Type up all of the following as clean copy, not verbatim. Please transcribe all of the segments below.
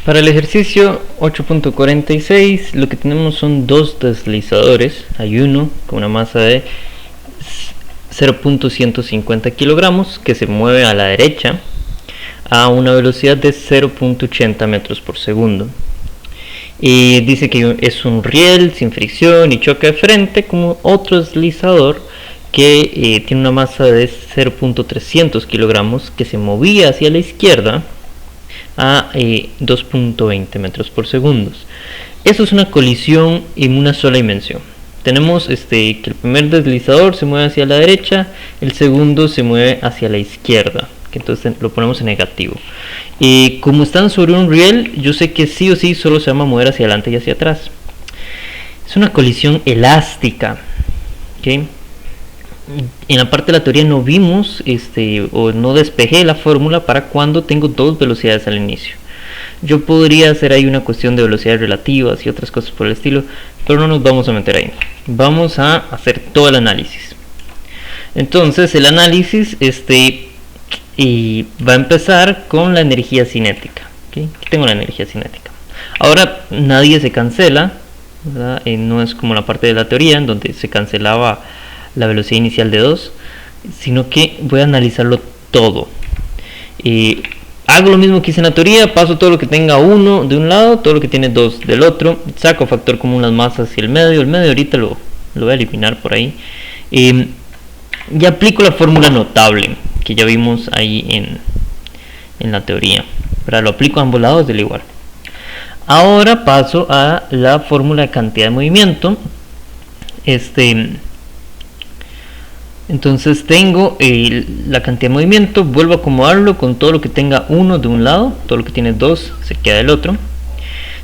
Para el ejercicio 8.46 lo que tenemos son dos deslizadores. Hay uno con una masa de 0.150 kilogramos que se mueve a la derecha a una velocidad de 0.80 metros por segundo. Y dice que es un riel sin fricción y choque de frente, como otro deslizador que tiene una masa de 0.300 kilogramos que se movía hacia la izquierda a 2.20 metros por segundo. Eso es una colisión en una sola dimensión. Tenemos que el primer deslizador se mueve hacia la derecha, el segundo se mueve hacia la izquierda, que entonces lo ponemos en negativo. Y como están sobre un riel, yo sé que sí o sí solo se va a mover hacia adelante y hacia atrás. Es una colisión elástica, ¿okay? En la parte de la teoría no vimos o no despejé la fórmula para cuando tengo dos velocidades al inicio. Yo podría hacer ahí una cuestión de velocidades relativas y otras cosas por el estilo, pero no nos vamos a meter ahí. Vamos a hacer todo el análisis. Entonces el análisis y va a empezar con la energía cinética, ¿okay? Aquí tengo la energía cinética. Ahora nadie se cancela, ¿verdad? No es como la parte de la teoría en donde se cancelaba la velocidad inicial de 2, sino que voy a analizarlo todo. Hago lo mismo que hice en la teoría, paso todo lo que tenga 1 de un lado, todo lo que tiene 2 del otro, saco factor común las masas y el medio ahorita lo voy a eliminar por ahí, y aplico la fórmula notable que ya vimos ahí en la teoría, pero lo aplico a ambos lados del igual. Ahora paso a la fórmula de cantidad de movimiento. Entonces tengo la cantidad de movimiento, vuelvo a acomodarlo con todo lo que tenga 1 de un lado, todo lo que tiene 2 se queda del otro,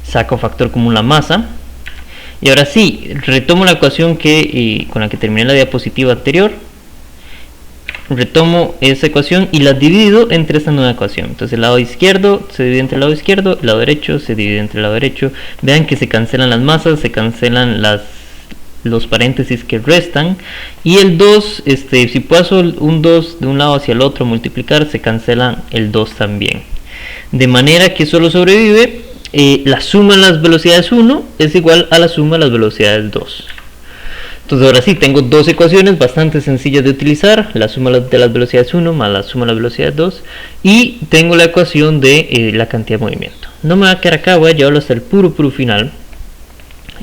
saco factor común la masa, y ahora sí, retomo la ecuación con la que terminé la diapositiva anterior, retomo esa ecuación y la divido entre esta nueva ecuación. Entonces el lado izquierdo se divide entre el lado izquierdo, el lado derecho se divide entre el lado derecho. Vean que se cancelan las masas, se cancelan los paréntesis que restan, y el 2, si paso un 2 de un lado hacia el otro multiplicar, se cancela el 2 también, de manera que solo sobrevive la suma de las velocidades 1 es igual a la suma de las velocidades 2. Entonces ahora sí, tengo dos ecuaciones bastante sencillas de utilizar, la suma de las velocidades 1 más la suma de las velocidades 2, y tengo la ecuación de la cantidad de movimiento. No me va a quedar acá, voy a llevarlo hasta el puro final.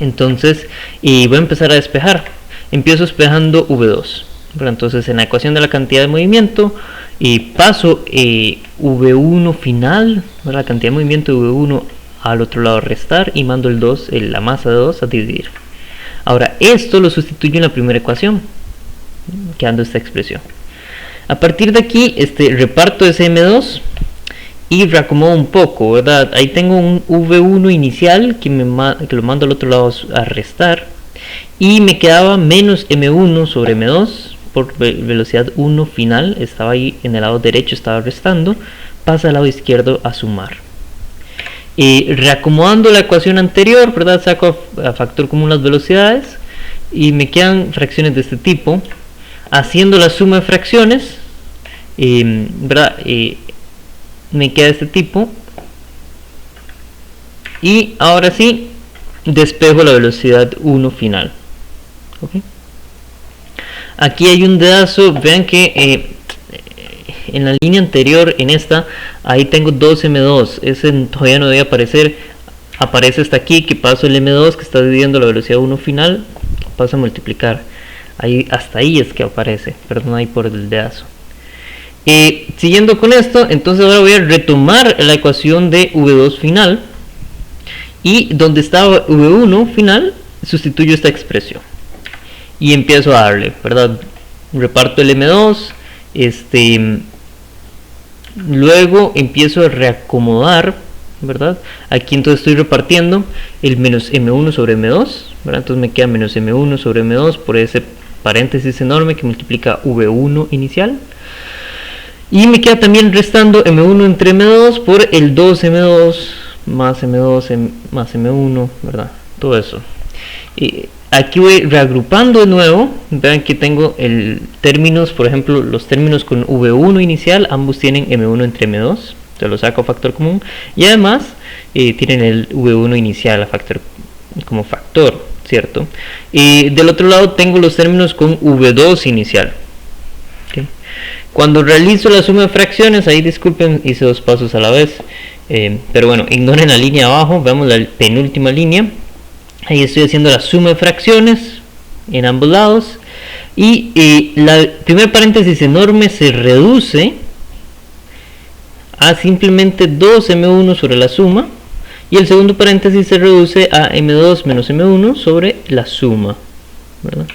Entonces voy a empezar a despejar. Empiezo despejando V2. Entonces en la ecuación de la cantidad de movimiento paso V1 final, la cantidad de movimiento de V1 al otro lado a restar, y mando el 2, la masa de 2 a dividir. Ahora esto lo sustituyo en la primera ecuación, quedando esta expresión. A partir de aquí reparto ese M2 y reacomodo un poco, ¿verdad? Ahí tengo un V1 inicial que lo mando al otro lado a restar, y me quedaba menos M1 sobre M2 por velocidad 1 final, estaba ahí en el lado derecho, estaba restando, pasa al lado izquierdo a sumar. Reacomodando la ecuación anterior, ¿verdad? Saco a factor común las velocidades y me quedan fracciones de este tipo. Haciendo la suma de fracciones, ¿verdad? Me queda este tipo, y ahora sí despejo la velocidad 1 final. ¿Okay? Aquí hay un dedazo, vean que en la línea anterior, en esta, ahí tengo 2 M2, ese todavía no debe aparecer, aparece hasta aquí, que paso el M2 que está dividiendo la velocidad 1 final, paso a multiplicar, ahí, hasta ahí es que aparece, perdón ahí por el dedazo. Siguiendo con esto, entonces ahora voy a retomar la ecuación de V2 final, y donde estaba V1 final sustituyo esta expresión y empiezo a darle, ¿verdad? Reparto el M2, luego empiezo a reacomodar, ¿verdad? Aquí entonces estoy repartiendo el menos M1 sobre M2, ¿verdad? Entonces me queda menos M1 sobre M2 por ese paréntesis enorme que multiplica V1 inicial. Y me queda también restando M1 entre M2 por el 2M2 más M2 más M1, ¿verdad? Todo eso. Aquí voy reagrupando de nuevo. Vean que tengo términos, por ejemplo, los términos con V1 inicial, ambos tienen M1 entre M2. se lo saco a factor común, y además tienen el v1 inicial a factor, como factor, ¿cierto? Y del otro lado tengo los términos con v2 inicial. ¿Okay? Cuando realizo la suma de fracciones, ahí disculpen, hice dos pasos a la vez, pero bueno, ignoren la línea abajo, veamos la penúltima línea. Ahí estoy haciendo la suma de fracciones en ambos lados, y la primer paréntesis enorme se reduce a simplemente 2m1 sobre la suma, y el segundo paréntesis se reduce a m2 menos m1 sobre la suma, ¿verdad?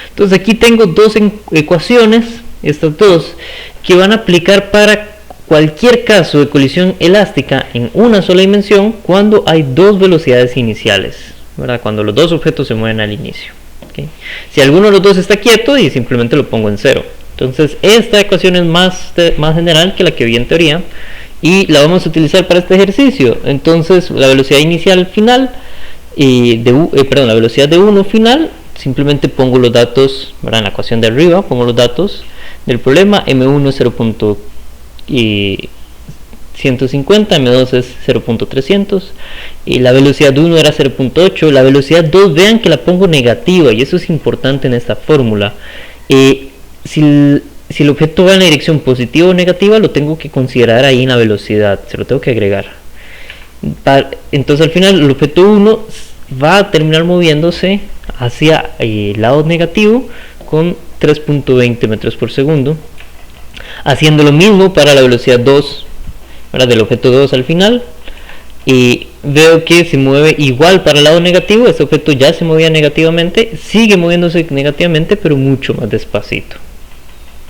Entonces aquí tengo dos ecuaciones, estas dos, que van a aplicar para cualquier caso de colisión elástica en una sola dimensión cuando hay dos velocidades iniciales, ¿verdad? Cuando los dos objetos se mueven al inicio. ¿Okay? Si alguno de los dos está quieto, y simplemente lo pongo en cero. Entonces esta ecuación es más general que la que vi en teoría, y la vamos a utilizar para este ejercicio. Entonces la velocidad inicial final, la velocidad de 1 final, simplemente pongo los datos, ¿verdad? En la ecuación de arriba pongo los datos del problema. M1 es 0.150, M2 es 0.300, y la velocidad 1 era 0.8. La velocidad 2, vean que la pongo negativa, y eso es importante en esta fórmula. Si el objeto va en la dirección positiva o negativa, lo tengo que considerar ahí en la velocidad, se lo tengo que agregar. Entonces al final el objeto 1 va a terminar moviéndose hacia el lado negativo con 3.20 metros por segundo, haciendo lo mismo para la velocidad 2, ¿verdad? Del objeto 2 al final, y veo que se mueve igual para el lado negativo. Este objeto ya se movía negativamente, sigue moviéndose negativamente, pero mucho más despacito.